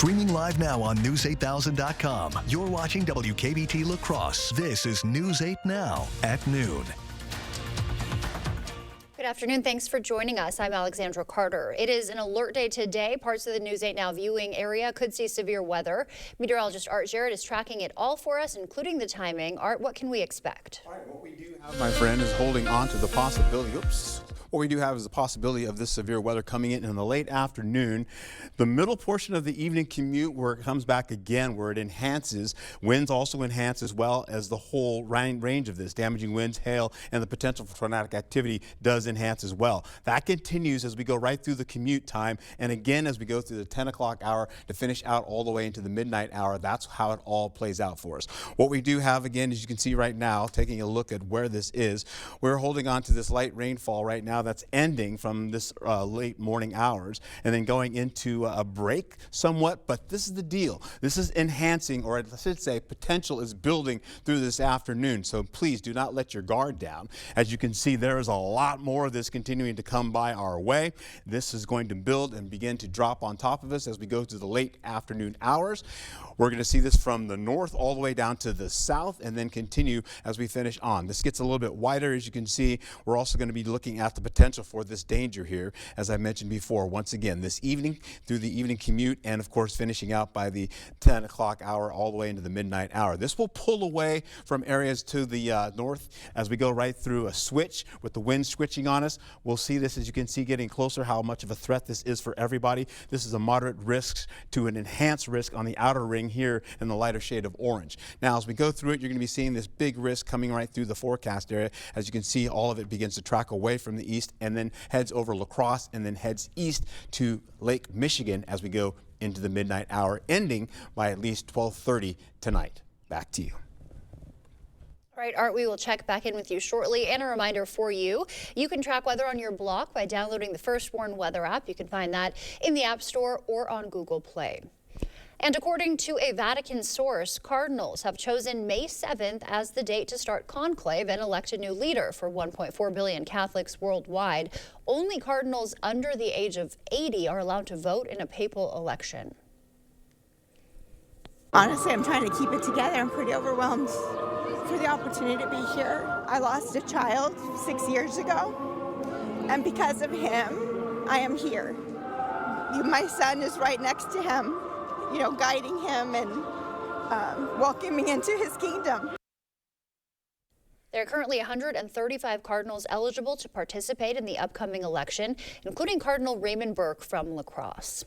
Streaming live now on News8000.com. You're watching WKBT La Crosse. This is News 8 Now at noon. Good afternoon. Thanks for joining us. I'm Alexandra Carter. It is an alert day today. Parts of the News 8 Now viewing area could see severe weather. Meteorologist Art Jarrett is tracking it all for us, including the timing. Art, what can we expect? All right, what we do have, my friend, is holding on to the possibility. What we do have is the possibility of this severe weather coming in the late afternoon. The middle portion of the evening commute where it comes back again, where it enhances. Winds also enhance as well as the whole range of this. Damaging winds, hail, and the potential for tornadic activity does enhance as well. That continues as we go right through the commute time, and again as we go through the 10 o'clock hour to finish out all the way into the midnight hour. That's how it all plays out for us. What we do have, again, as you can see right now, taking a look at where this is, we're holding on to this light rainfall right now that's ending from this late morning hours and then going into a break somewhat. But this is the deal. This is enhancing, or I should say potential is building through this afternoon. So please do not let your guard down. As you can see, there is a lot more of this continuing to come by our way. This is going to build and begin to drop on top of us as we go to the late afternoon hours. We're going to see this from the north all the way down to the south and then continue as we finish on. This gets a little bit wider, as you can see. We're also going to be looking at the potential for this danger here, as I mentioned before, once again, this evening through the evening commute and, of course, finishing out by the 10 o'clock hour all the way into the midnight hour. This will pull away from areas to the north as we go right through a switch with the wind switching on us. We'll see this, as you can see, getting closer, how much of a threat this is for everybody. This is a moderate risk to an enhanced risk on the outer ring here in the lighter shade of orange. Now, as we go through it, you're going to be seeing this big risk coming right through the forecast area. As you can see, all of it begins to track away from the east and then heads over La Crosse and then heads east to Lake Michigan as we go into the midnight hour, ending by at least 12:30 tonight. Back to you. All right, Art, we will check back in with you shortly. And a reminder for you, you can track weather on your block by downloading the First Warn Weather app. You can find that in the App Store or on Google Play. And according to a Vatican source, cardinals have chosen May 7th as the date to start conclave and elect a new leader for 1.4 billion Catholics worldwide. Only cardinals under the age of 80 are allowed to vote in a papal election. Honestly, I'm trying to keep it together. I'm pretty overwhelmed for the opportunity to be here. I lost a child 6 years ago, and because of him, I am here. My son is right next to him, guiding him and welcoming into his kingdom. There are currently 135 cardinals eligible to participate in the upcoming election, including Cardinal Raymond Burke from La Crosse.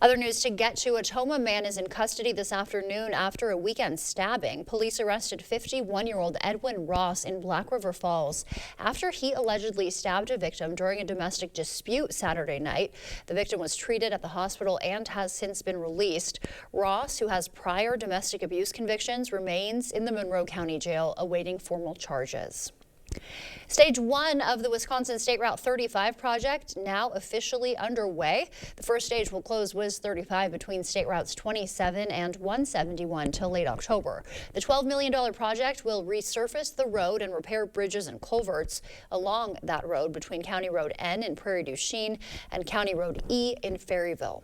Other news to get to: a Tacoma man is in custody this afternoon after a weekend stabbing. Police arrested 51-year-old Edwin Ross in Black River Falls after he allegedly stabbed a victim during a domestic dispute Saturday night. The victim was treated at the hospital and has since been released. Ross, who has prior domestic abuse convictions, remains in the Monroe County Jail awaiting formal charges. Stage 1 of the Wisconsin State Route 35 project now officially underway. The first stage will close WIS 35 between State Routes 27 and 171 till late October. The $12 million project will resurface the road and repair bridges and culverts along that road between County Road N in Prairie du Chien and County Road E in Ferryville.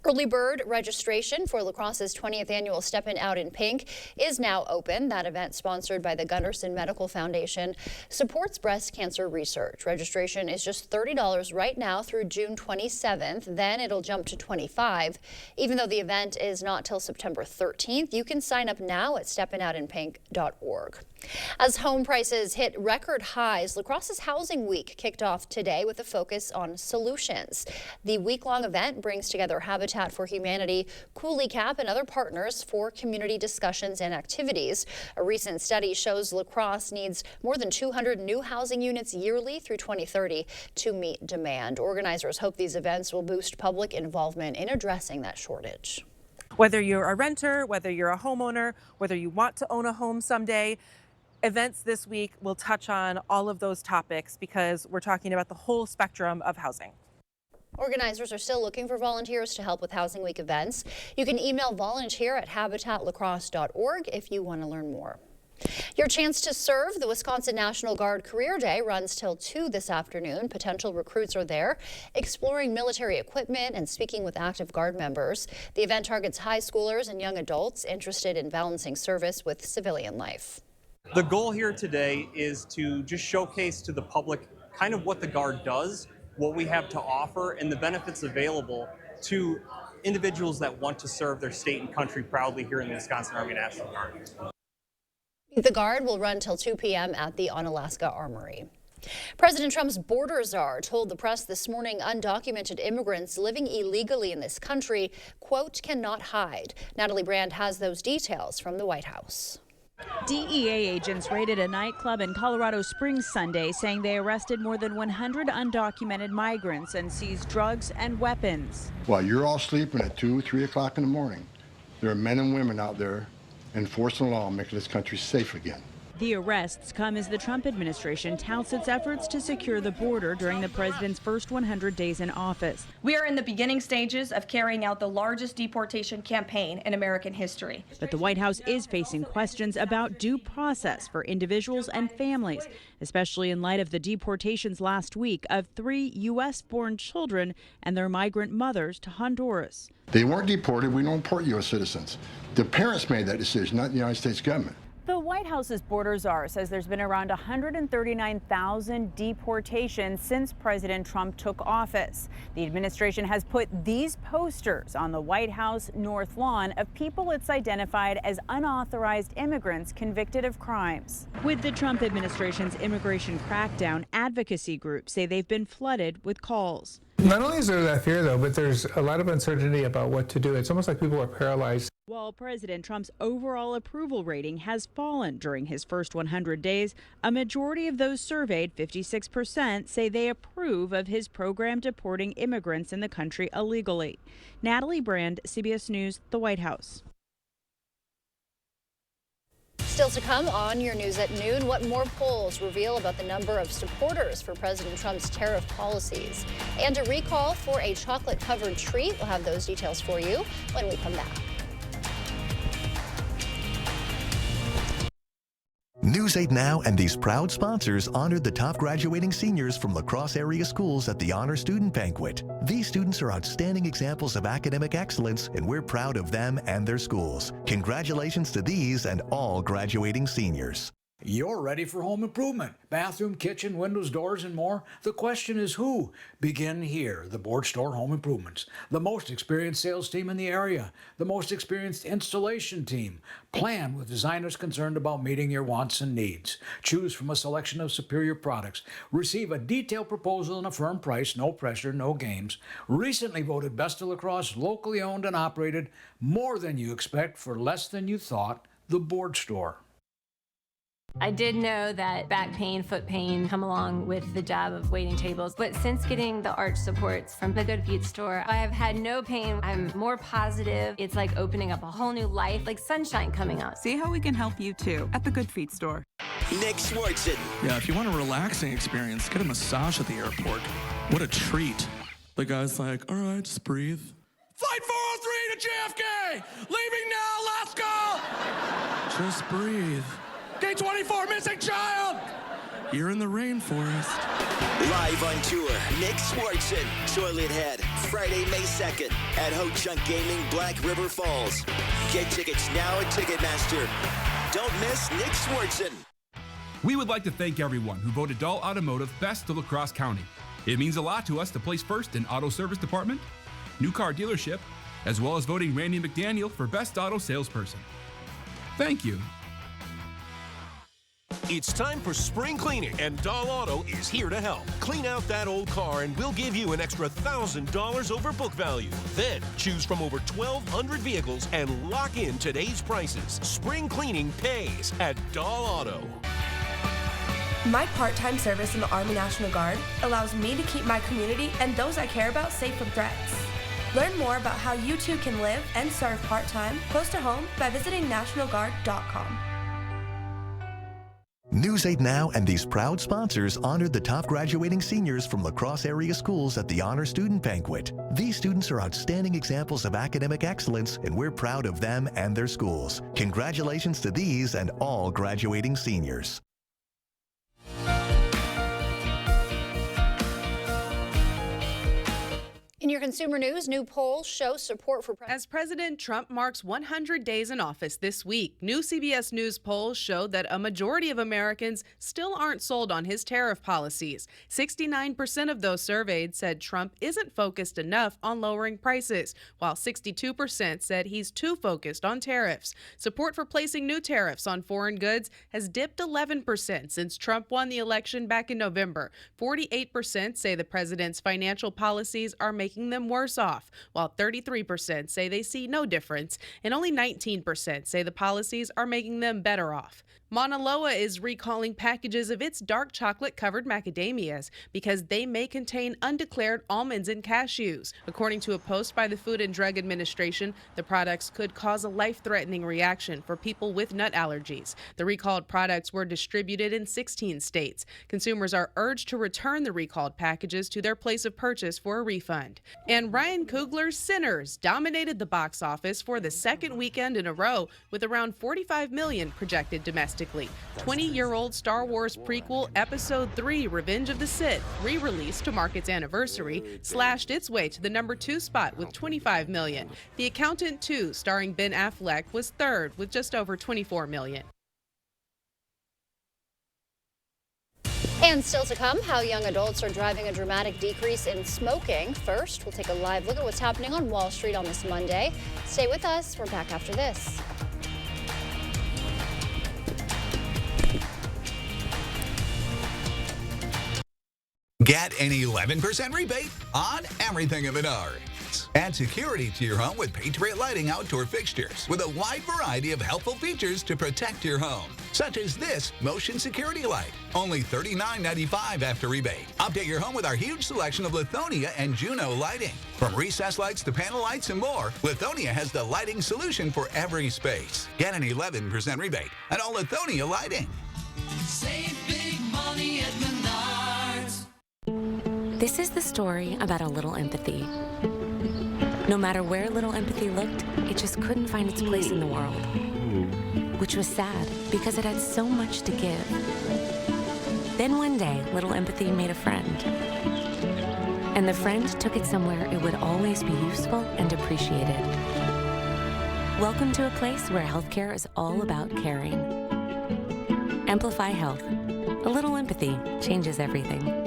Early bird registration for La Crosse's 20th annual Steppin' Out in Pink is now open. That event, sponsored by the Gunderson Medical Foundation, supports breast cancer research. Registration is just $30 right now through June 27th. Then it'll jump to $25. Even though the event is not till September 13th, you can sign up now at steppinoutinpink.org. As home prices hit record highs, La Crosse's Housing Week kicked off today with a focus on solutions. The week-long event brings together Habitat for Humanity, Cooley Cap, and other partners for community discussions and activities. A recent study shows La Crosse needs more than 200 new housing units yearly through 2030 to meet demand. Organizers hope these events will boost public involvement in addressing that shortage. Whether you're a renter, whether you're a homeowner, whether you want to own a home someday, events this week will touch on all of those topics because we're talking about the whole spectrum of housing. Organizers are still looking for volunteers to help with Housing Week events. You can email volunteer@habitatlacrosse.org if you want to learn more. Your chance to serve. The Wisconsin National Guard Career Day runs till 2 this afternoon. Potential recruits are there, exploring military equipment and speaking with active Guard members. The event targets high schoolers and young adults interested in balancing service with civilian life. The goal here today is to just showcase to the public kind of what the Guard does, what we have to offer, and the benefits available to individuals that want to serve their state and country proudly here in the Wisconsin Army National Guard. The Guard will run till 2 p.m. at the Onalaska Armory. President Trump's border czar told the press this morning undocumented immigrants living illegally in this country, quote, cannot hide. Natalie Brand has those details from the White House. DEA agents raided a nightclub in Colorado Springs Sunday, saying they arrested more than 100 undocumented migrants and seized drugs and weapons. While you're all sleeping at 2, 3 o'clock in the morning, there are men and women out there enforcing the law, making this country safe again. The arrests come as the Trump administration touts its efforts to secure the border during the president's first 100 days in office. We are in the beginning stages of carrying out the largest deportation campaign in American history. But the White House is facing questions about due process for individuals and families, especially in light of the deportations last week of 3 U.S.-born children and their migrant mothers to Honduras. They weren't deported. We don't import U.S. citizens. The parents made that decision, not the United States government. The White House's border czar says there's been around 139,000 deportations since President Trump took office. The administration has put these posters on the White House North Lawn of people it's identified as unauthorized immigrants convicted of crimes. With the Trump administration's immigration crackdown, advocacy groups say they've been flooded with calls. Not only is there that fear, though, but there's a lot of uncertainty about what to do. It's almost like people are paralyzed. While President Trump's overall approval rating has fallen during his first 100 days, a majority of those surveyed, 56%, say they approve of his program deporting immigrants in the country illegally. Natalie Brand, CBS News, the White House. Still to come on your news at noon, what more polls reveal about the number of supporters for President Trump's tariff policies, and a recall for a chocolate-covered treat. We'll have those details for you when we come back. News 8 Now and these proud sponsors honored the top graduating seniors from La Crosse area schools at the Honor Student Banquet. These students are outstanding examples of academic excellence, and we're proud of them and their schools. Congratulations to these and all graduating seniors. You're ready for home improvement. Bathroom, kitchen, windows, doors, and more. The question is who? Begin here, the Board Store Home Improvements. The most experienced sales team in the area. The most experienced installation team. Plan with designers concerned about meeting your wants and needs. Choose from a selection of superior products. Receive a detailed proposal and a firm price. No pressure, no games. Recently voted Best of La Crosse, locally owned and operated. More than you expect for less than you thought. The Board Store. I did know that back pain, foot pain come along with the job of waiting tables, but since getting the arch supports from the Good Feet store, I have had no pain. I'm more positive. It's like opening up a whole new life, like sunshine coming out. See how we can help you too at the Good Feet store. Nick Swartzen. Yeah, if you want a relaxing experience, get a massage at the airport. What a treat. The guy's like, all right, just breathe. Flight 403 to JFK! Leaving now, let's go! Just breathe. Gate 24, missing child! You're in the rainforest. Live on tour, Nick Swartzen, Toilet Head, Friday, May 2nd at Ho Chunk Gaming, Black River Falls. Get tickets now at Ticketmaster. Don't miss Nick Swartzen. We would like to thank everyone who voted Dahl Automotive Best of La Crosse County. It means a lot to us to place first in auto service department, new car dealership, as well as voting Randy McDaniel for Best Auto Salesperson. Thank you. It's time for spring cleaning, and Dahl Auto is here to help. Clean out that old car, and we'll give you an extra $1,000 over book value. Then choose from over 1,200 vehicles and lock in today's prices. Spring cleaning pays at Dahl Auto. My part-time service in the Army National Guard allows me to keep my community and those I care about safe from threats. Learn more about how you too can live and serve part-time close to home by visiting nationalguard.com. News 8 Now and these proud sponsors honored the top graduating seniors from La Crosse area schools at the Honor Student Banquet. These students are outstanding examples of academic excellence, and we're proud of them and their schools. Congratulations to these and all graduating seniors. In your consumer news, new polls show support for As President Trump marks 100 days in office this week, new CBS News polls showed that a majority of Americans still aren't sold on his tariff policies. 69% of those surveyed said Trump isn't focused enough on lowering prices, while 62% said he's too focused on tariffs. Support for placing new tariffs on foreign goods has dipped 11% since Trump won the election back in November. 48% say the president's financial policies are making them worse off, while 33% say they see no difference, and only 19% say the policies are making them better off. Mauna Loa is recalling packages of its dark chocolate-covered macadamias because they may contain undeclared almonds and cashews. According to a post by the Food and Drug Administration, the products could cause a life-threatening reaction for people with nut allergies. The recalled products were distributed in 16 states. Consumers are urged to return the recalled packages to their place of purchase for a refund. And Ryan Coogler's Sinners dominated the box office for the second weekend in a row with around $45 million projected domestically. 20-year-old Star Wars prequel Episode 3 Revenge of the Sith, re-released to mark its anniversary, slashed its way to the number 2 spot with $25 million. The Accountant 2, starring Ben Affleck, was third with just over $24 million. And still to come, how young adults are driving a dramatic decrease in smoking. First, we'll take a live look at what's happening on Wall Street on this Monday. Stay with us. We're back after this. Get an 11% rebate on everything at Menards. Add security to your home with Patriot Lighting outdoor fixtures with a wide variety of helpful features to protect your home, such as this motion security light, only $39.95 after rebate. Update your home with our huge selection of Lithonia and Juno lighting. From recessed lights to panel lights and more, Lithonia has the lighting solution for every space. Get an 11% rebate at all Lithonia lighting. Save big money at Menards. This is the story about a little empathy. No matter where little empathy looked, it just couldn't find its place in the world. Which was sad, because it had so much to give. Then one day, little empathy made a friend. And the friend took it somewhere it would always be useful and appreciated. Welcome to a place where healthcare is all about caring. Amplify Health. A little empathy changes everything.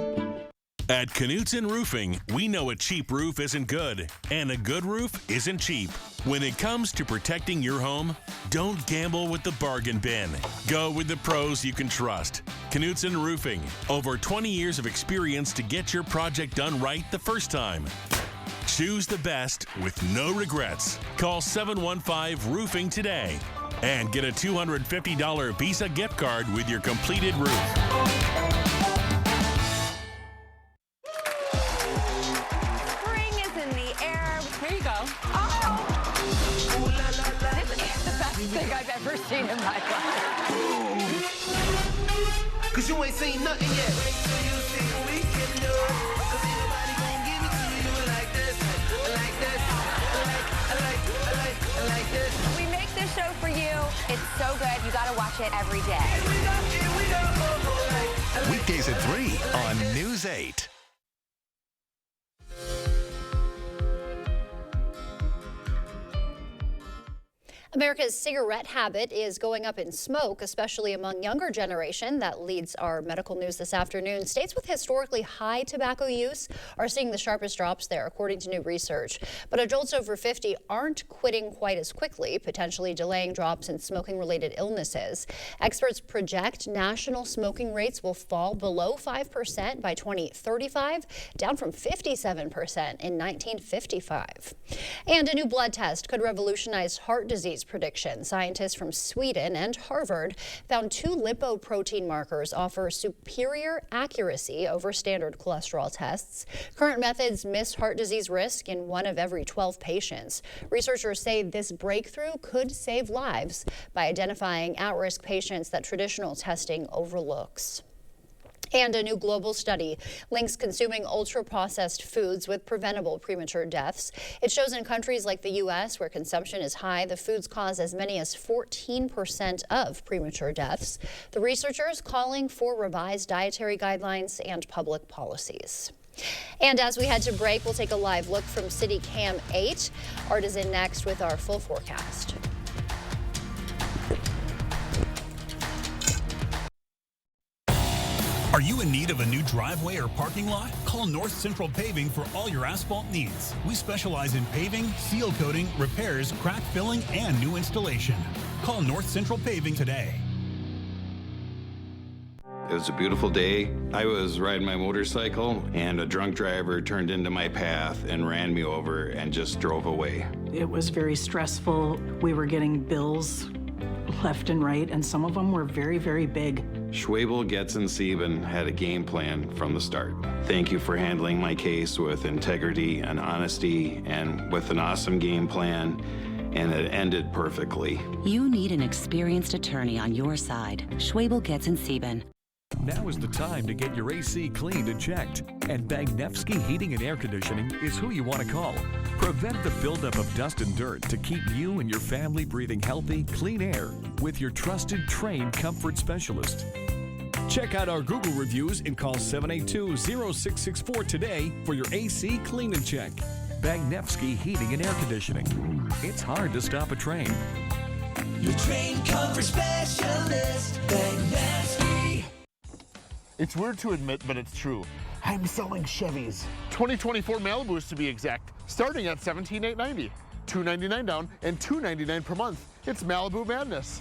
At Knutson Roofing, we know a cheap roof isn't good, and a good roof isn't cheap. When it comes to protecting your home, don't gamble with the bargain bin. Go with the pros you can trust. Knutson Roofing, over 20 years of experience to get your project done right the first time. Choose the best with no regrets. Call 715-ROOFING today and get a $250 Visa gift card with your completed roof. I've ever seen in my life. Cause you ain't seen nothing yet. Wait till you see what we can do. Cause ain't nobody gonna give it to you like this. Like this. I like this. We make this show for you. It's so good. You gotta watch it every day. Here we go. Weekdays at 3 on News 8. America's cigarette habit is going up in smoke, especially among younger generation. That leads our medical news this afternoon. States with historically high tobacco use are seeing the sharpest drops there, according to new research. But adults over 50 aren't quitting quite as quickly, potentially delaying drops in smoking-related illnesses. Experts project national smoking rates will fall below 5% by 2035, down from 57% in 1955. And a new blood test could revolutionize heart disease news prediction. Scientists from Sweden and Harvard found 2 lipoprotein markers offer superior accuracy over standard cholesterol tests. Current methods miss heart disease risk in 1 of every 12 patients. Researchers say this breakthrough could save lives by identifying at-risk patients that traditional testing overlooks. And a new global study links consuming ultra-processed foods with preventable premature deaths. It shows in countries like the U.S., where consumption is high, the foods cause as many as 14% of premature deaths. The researchers calling for revised dietary guidelines and public policies. And as we head to break, we'll take a live look from City Cam 8. Art is in next with our full forecast. Are you in need of a new driveway or parking lot? Call North Central Paving for all your asphalt needs. We specialize in paving, seal coating, repairs, crack filling, and new installation. Call North Central Paving today. It was a beautiful day. I was riding my motorcycle and a drunk driver turned into my path and ran me over and just drove away. It was very stressful. We were getting bills left and right, and some of them were very, very big. Schwebel, Getz, and Sieben had a game plan from the start. Thank you for handling my case with integrity and honesty and with an awesome game plan, and it ended perfectly. You need an experienced attorney on your side. Schwebel, Getz, and Sieben. Now is the time to get your AC cleaned and checked. And Bagnevsky Heating and Air Conditioning is who you want to call. Prevent the buildup of dust and dirt to keep you and your family breathing healthy, clean air with your trusted, trained comfort specialist. Check out our Google reviews and call 782-0664 today for your AC clean and check. Bagnevsky Heating and Air Conditioning. It's hard to stop a train. Your trained comfort specialist, Bagnevsky. It's weird to admit, but it's true. I'm selling Chevys. 2024 Malibus to be exact, starting at $17,890, $299 down and $299 per month. It's Malibu madness.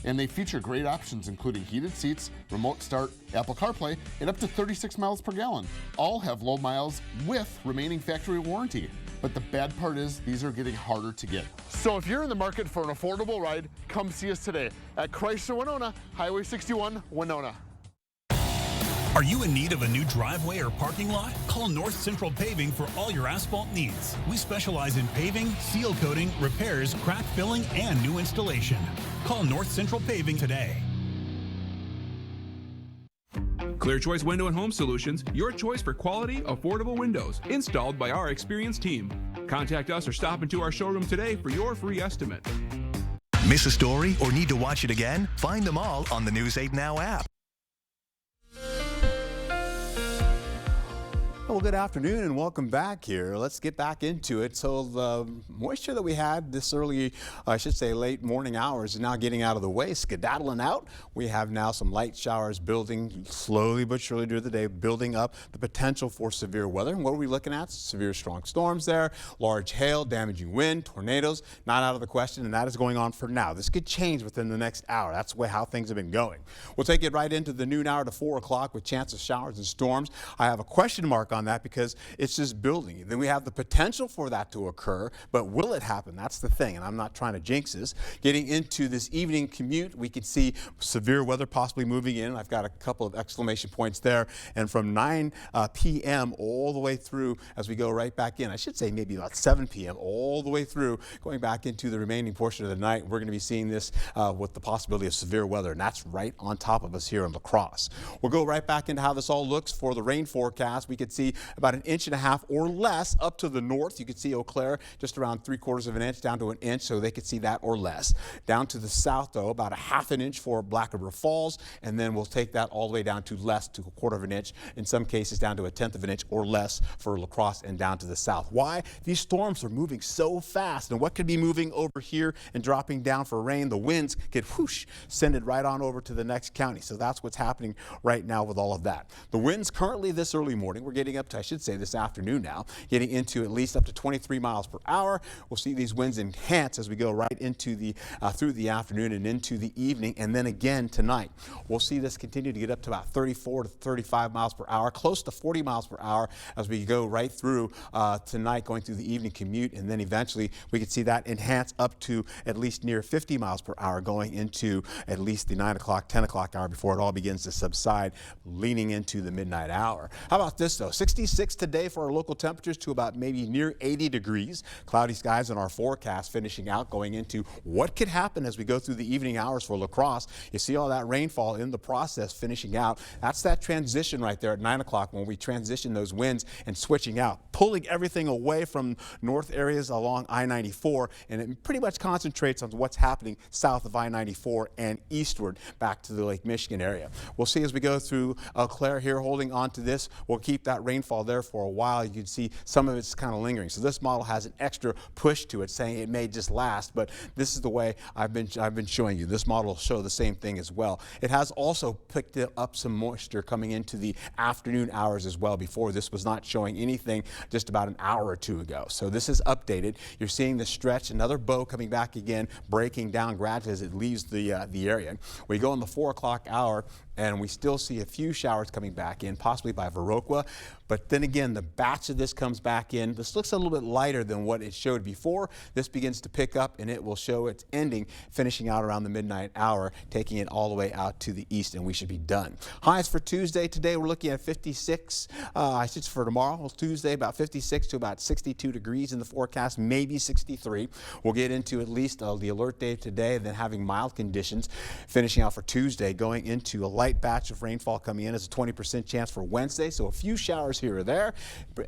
And they feature great options including heated seats, remote start, Apple CarPlay, and up to 36 miles per gallon. All have low miles with remaining factory warranty. But the bad part is these are getting harder to get. So if you're in the market for an affordable ride, come see us today at Chrysler Winona, Highway 61, Winona. Are you in need of a new driveway or parking lot? Call North Central Paving for all your asphalt needs. We specialize in paving, seal coating, repairs, crack filling, and new installation. Call North Central Paving today. Clear Choice Window and Home Solutions, your choice for quality, affordable windows, installed by our experienced team. Contact us or stop into our showroom today for your free estimate. Miss a story or need to watch it again? Find them all on the News 8 Now app. Well, good afternoon and welcome back here. Let's get back into it. So the moisture that we had this early, I should say late morning hours is now getting out of the way, skedaddling out. We have now some light showers building slowly but surely during the day, building up the potential for severe weather. And what are we looking at? Severe strong storms there, large hail, damaging wind, tornadoes, not out of the question, and that is going on for now. This could change within the next hour. That's how things have been going. We'll take it right into the noon hour to 4 o'clock with chance of showers and storms. I have a question mark on that because it's just building. Then we have the potential for that to occur, but will it happen? That's the thing, and I'm not trying to jinx this. Getting into this evening commute, we can see severe weather possibly moving in. I've got a couple of exclamation points there, and from 9 p.m. all the way through as we go right back in, I should say maybe about 7 p.m. all the way through, going back into the remaining portion of the night, we're going to be seeing this with the possibility of severe weather, and that's right on top of us here in La Crosse. We'll go right back into how this all looks for the rain forecast. We could see about 1.5 inches or less up to the north. You could see Eau Claire just around 3/4 of an inch down to an inch, so they could see that or less. Down to the south, though, about 1/2 inch for Black River Falls, and then we'll take that all the way down to less to 1/4 of an inch, in some cases down to 1/10 of an inch or less for La Crosse and down to the south. Why? These storms are moving so fast, and what could be moving over here and dropping down for rain? The winds could whoosh, send it right on over to the next county. So that's what's happening right now with all of that. The winds currently this early morning, we're getting getting up to, I should say, this afternoon now, getting into at least up to 23 miles per hour. We'll see these winds enhance as we go right into the through the afternoon and into the evening, and then again tonight. We'll see this continue to get up to about 34 to 35 miles per hour, close to 40 miles per hour as we go right through tonight, going through the evening commute, and then eventually we could see that enhance up to at least near 50 miles per hour going into at least the 9 o'clock, 10 o'clock hour before it all begins to subside, leaning into the midnight hour. How about this though? 66 today for our local temperatures to about maybe near 80 degrees. Cloudy skies in our forecast finishing out going into what could happen as we go through the evening hours for La Crosse. You see all that rainfall in the process finishing out. That's that transition right there at 9 o'clock when we transition those winds and switching out, pulling everything away from north areas along I-94, and it pretty much concentrates on what's happening south of I-94 and eastward back to the Lake Michigan area. We'll see as we go through Eau Claire here, holding on to this. We'll keep that rainfall there for a while. You can see some of it's kind of lingering. So this model has an extra push to it, saying it may just last, but this is the way I've been showing you. This model will show the same thing as well. It has also picked up some moisture coming into the afternoon hours as well. Before, this was not showing anything just about an hour or two ago. So this is updated. You're seeing the stretch, another bow coming back again, breaking down gradually as it leaves the area. We go in the 4 o'clock hour, and we still see a few showers coming back in, possibly by Viroqua. But then again, the batch of this comes back in. This looks a little bit lighter than what it showed before. This begins to pick up, and it will show its ending, finishing out around the midnight hour, taking it all the way out to the east, and we should be done. Highs for Tuesday today, we're looking at 56. For tomorrow, Tuesday, about 56 to about 62 degrees in the forecast, maybe 63. We'll get into at least the alert day today, then having mild conditions, finishing out for Tuesday, going into a light batch of rainfall coming in as a 20% chance for Wednesday, so a few showers here or there.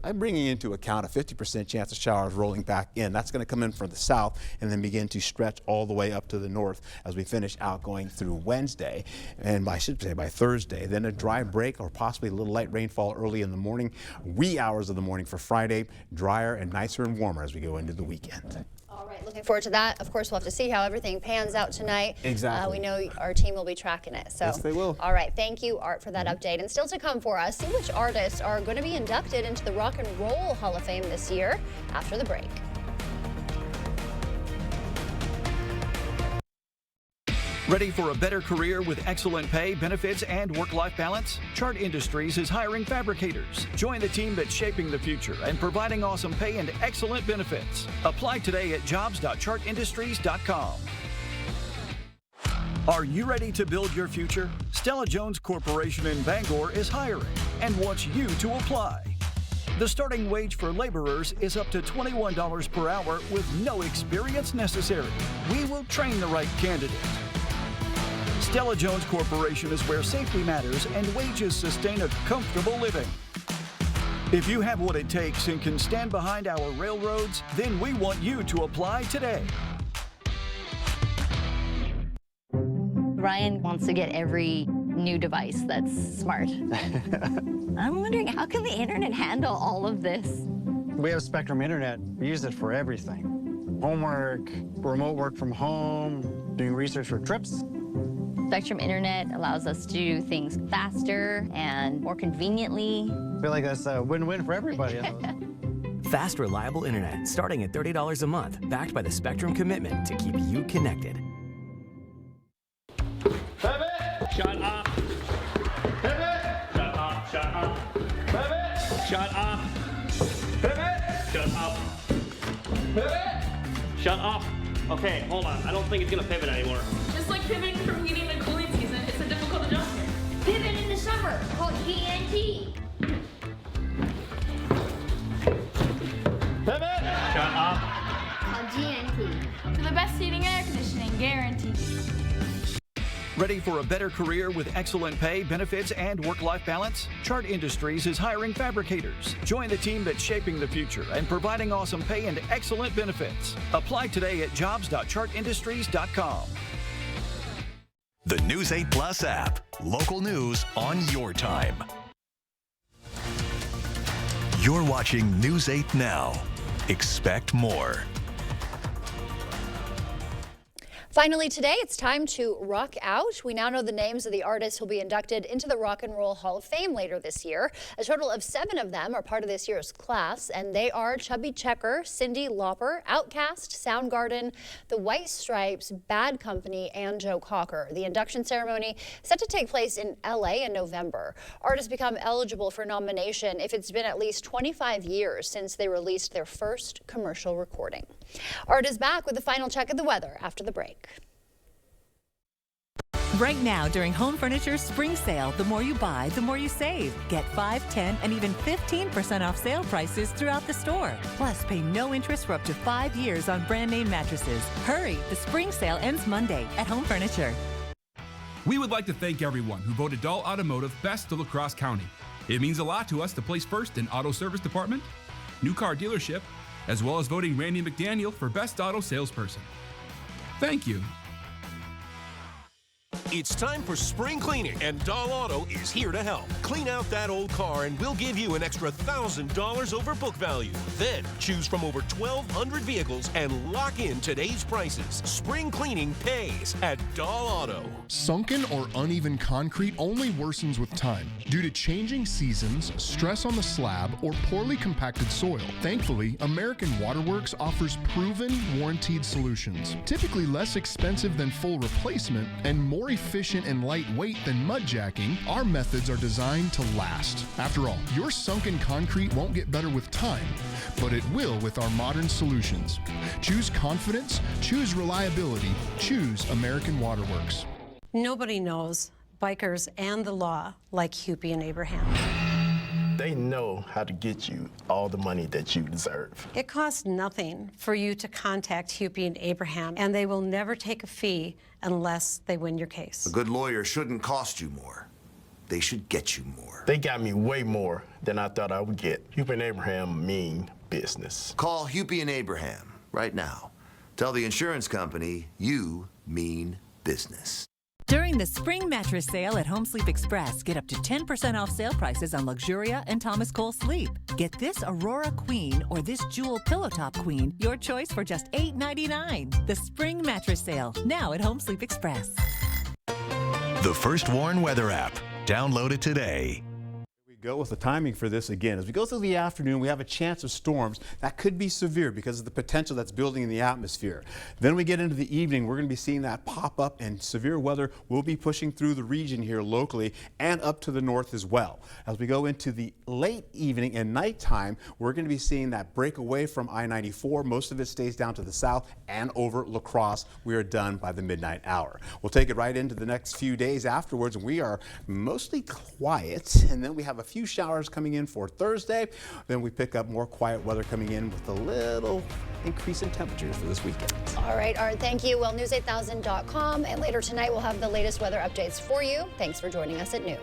I'm bringing into account a 50% chance of showers rolling back in. That's going to come in from the south and then begin to stretch all the way up to the north as we finish out going through Wednesday, and I should say by Thursday. Then a dry break or possibly a little light rainfall early in the morning, wee hours of the morning for Friday, drier and nicer and warmer as we go into the weekend. All right, looking forward to that. Of course, we'll have to see how everything pans out tonight. Exactly. We know our team will be tracking it. So. Yes, they will. All right, thank you, Art, for that update. And still to come for us, see which artists are going to be inducted into the Rock and Roll Hall of Fame this year after the break. Ready for a better career with excellent pay, benefits, and work-life balance? Chart Industries is hiring fabricators. Join the team that's shaping the future and providing awesome pay and excellent benefits. Apply today at jobs.chartindustries.com. Are you ready to build your future? Stella Jones Corporation in Bangor is hiring and wants you to apply. The starting wage for laborers is up to $21 per hour with no experience necessary. We will train the right candidate. Stella Jones Corporation is where safety matters and wages sustain a comfortable living. If you have what it takes and can stand behind our railroads, then we want you to apply today. Ryan wants to get every new device that's smart. I'm wondering, how can the internet handle all of this? We have Spectrum Internet. We use it for everything. Homework, remote work from home, doing research for trips. Spectrum Internet allows us to do things faster and more conveniently. I feel like that's a win-win for everybody. Fast, reliable internet starting at $30 a month, backed by the Spectrum commitment to keep you connected. Pivot! Shut up! Pivot! Shut up! Shut up! Pivot! Shut up! Pivot! Shut up! Pivot! Shut up! Okay, hold on. I don't think it's gonna pivot anymore. Just like pivoting from heating to cooling season, it's a difficult adjustment. Pivot in the summer, called GNT. Pivot! Shut up! Called GNT. For the best heating and air conditioning, guaranteed. Ready for a better career with excellent pay, benefits, and work-life balance? Chart Industries is hiring fabricators. Join the team that's shaping the future and providing awesome pay and excellent benefits. Apply today at jobs.chartindustries.com. The News 8 Plus app. Local news on your time. You're watching News 8 Now. Expect more. Finally today, it's time to rock out. We now know the names of the artists who will be inducted into the Rock and Roll Hall of Fame later this year. A total of 7 of them are part of this year's class, and they are Chubby Checker, Cyndi Lauper, Outkast, Soundgarden, The White Stripes, Bad Company, and Joe Cocker. The induction ceremony set to take place in LA in November. Artists become eligible for nomination if it's been at least 25 years since they released their first commercial recording. Art is back with the final check of the weather after the break. Right now, during Home Furniture's spring sale, the more you buy, the more you save. Get 5, 10, and even 15% off sale prices throughout the store. Plus, pay no interest for up to 5 years on brand name mattresses. Hurry, the spring sale ends Monday at Home Furniture. We would like to thank everyone who voted Dahl Automotive Best of La Crosse County. It means a lot to us to place first in Auto Service Department, New Car Dealership, as well as voting Randy McDaniel for Best Auto Salesperson. Thank you. It's time for spring cleaning, and Dahl Auto is here to help. Clean out that old car, and we'll give you an extra $1,000 over book value. Then choose from over 1,200 vehicles and lock in today's prices. Spring cleaning pays at Dahl Auto. Sunken or uneven concrete only worsens with time due to changing seasons, stress on the slab, or poorly compacted soil. Thankfully, American Waterworks offers proven, warranted solutions, typically less expensive than full replacement and more efficient and lightweight than mud jacking. Our methods are designed to last. After all, your sunken concrete won't get better with time, but it will with our modern solutions. Choose confidence, choose reliability, choose American Waterworks. Nobody knows bikers and the law like Hupy and Abraham. They know how to get you all the money that you deserve. It costs nothing for you to contact Hupy and Abraham, and they will never take a fee unless they win your case. A good lawyer shouldn't cost you more. They should get you more. They got me way more than I thought I would get. Hupy and Abraham mean business. Call Hupy and Abraham right now. Tell the insurance company you mean business. During the spring mattress sale at Home Sleep Express, get up to 10% off sale prices on Luxuria and Thomas Cole Sleep. Get this Aurora Queen or this Jewel Pillow Top Queen, your choice for just $8.99. The spring mattress sale, now at Home Sleep Express. The First Warn Weather app. Download it today. Go with the timing for this again. As we go through the afternoon, we have a chance of storms that could be severe because of the potential that's building in the atmosphere. Then we get into the evening, we're going to be seeing that pop up, and severe weather will be pushing through the region here locally and up to the north as well. As we go into the late evening and nighttime, we're going to be seeing that break away from I-94. Most of it stays down to the south and over La Crosse. We are done by the midnight hour. We'll take it right into the next few days afterwards, and we are mostly quiet, and then we have a few showers coming in for Thursday. Then we pick up more quiet weather coming in with a little increase in temperatures for this weekend. All right, Art, thank you. Well, news8000.com, and later tonight we'll have the latest weather updates for you. Thanks for joining us at noon.